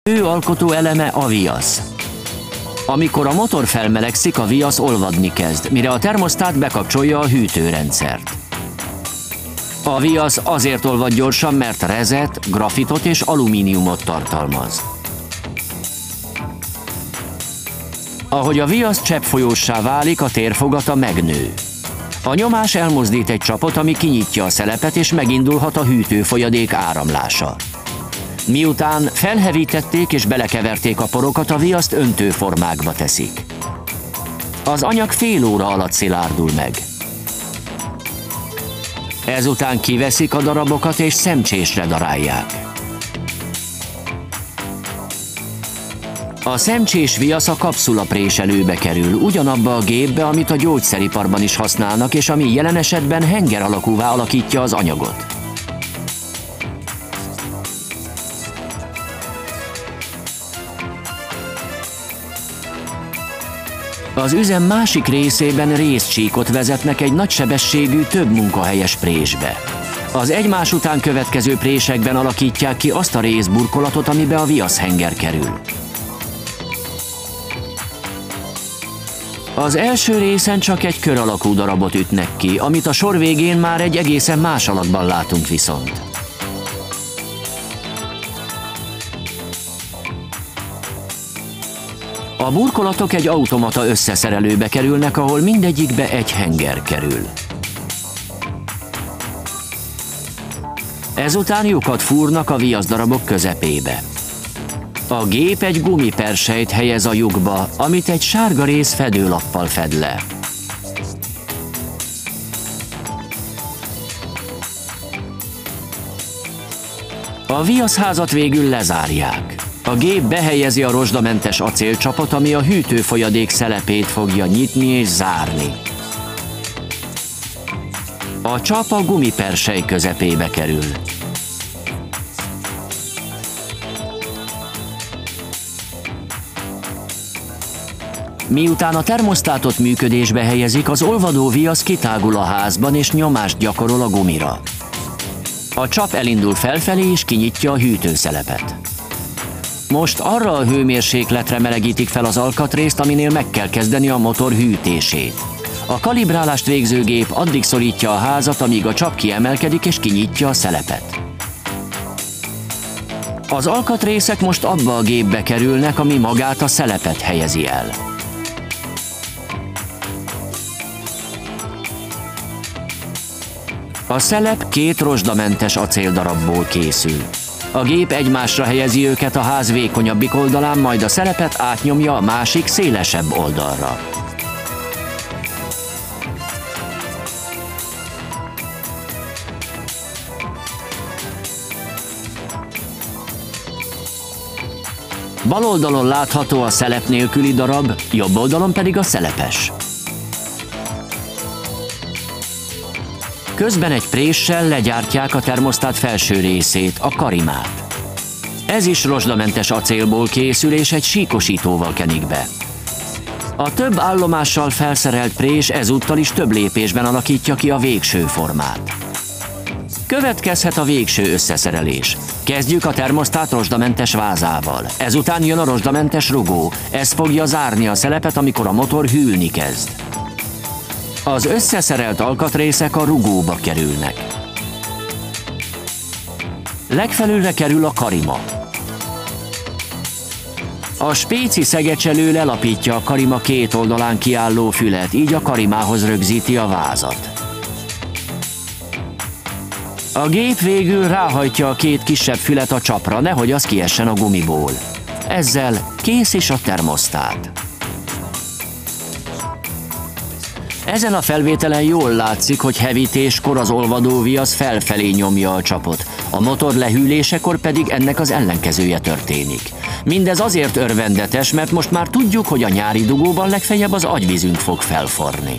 Ő alkotó eleme a viasz. Amikor a motor felmelegszik, a viasz olvadni kezd, mire a termosztát bekapcsolja a hűtőrendszert. A viasz azért olvad gyorsan, mert rezet, grafitot és alumíniumot tartalmaz. Ahogy a viasz cseppfolyóssá válik, a térfogata megnő. A nyomás elmozdít egy csapot, ami kinyitja a szelepet, és megindulhat a hűtőfolyadék áramlása. Miután felhevítették és belekeverték a porokat, a viaszt öntőformákba teszik. Az anyag fél óra alatt szilárdul meg. Ezután kiveszik a darabokat és szemcsésre darálják. A szemcsés viasz a kapszulapréselőbe kerül, ugyanabba a gépbe, amit a gyógyszeriparban is használnak, és ami jelen esetben henger alakúvá alakítja az anyagot. Az üzem másik részében részcsíkot vezetnek egy nagysebességű, több munkahelyes présbe. Az egymás után következő présekben alakítják ki azt a részburkolatot, amibe a viaszhenger kerül. Az első részen csak egy kör alakú darabot ütnek ki, amit a sor végén már egy egészen más alakban látunk viszont. A burkolatok egy automata összeszerelőbe kerülnek, ahol mindegyikbe egy henger kerül. Ezután lyukat fúrnak a viaszdarabok közepébe. A gép egy gumiperselyt helyez a lyukba, amit egy sárga rész fedőlappal fed le. A viaszházat végül lezárják. A gép behelyezi a rozsdamentes acélcsapot, ami a hűtőfolyadék szelepét fogja nyitni és zárni. A csap a gumipersely közepébe kerül. Miután a termosztátot működésbe helyezik, az olvadó viasz kitágul a házban és nyomást gyakorol a gumira. A csap elindul felfelé és kinyitja a hűtőszelepet. Most arra a hőmérsékletre melegítik fel az alkatrészt, aminél meg kell kezdeni a motor hűtését. A kalibrálást végző gép addig szorítja a házat, amíg a csap kiemelkedik és kinyitja a szelepet. Az alkatrészek most abba a gépbe kerülnek, ami magát a szelepet helyezi el. A szelep két rozsdamentes acéldarabból készül. A gép egymásra helyezi őket a ház vékonyabbik oldalán, majd a szelepet átnyomja a másik, szélesebb oldalra. Bal oldalon látható a szelep nélküli darab, jobb oldalon pedig a szelepes. Közben egy préssel legyártják a termosztát felső részét, a karimát. Ez is rozsdamentes acélból készül és egy síkosítóval kenik be. A több állomással felszerelt prés ezúttal is több lépésben alakítja ki a végső formát. Következhet a végső összeszerelés. Kezdjük a termosztát rozsdamentes vázával. Ezután jön a rozsdamentes rugó. Ez fogja zárni a szelepet, amikor a motor hűlni kezd. Az összeszerelt alkatrészek a rugóba kerülnek. Legfelülre kerül a karima. A spéci szegecselő lelapítja a karima két oldalán kiálló fület, így a karimához rögzíti a vázat. A gép végül ráhajtja a két kisebb fület a csapra, nehogy az kiessen a gumiból. Ezzel kész is a termosztát. Ezen a felvételen jól látszik, hogy hevítéskor az olvadó viasz felfelé nyomja a csapot, a motor lehűlésekor pedig ennek az ellenkezője történik. Mindez azért örvendetes, mert most már tudjuk, hogy a nyári dugóban legfeljebb az agyvízünk fog felforni.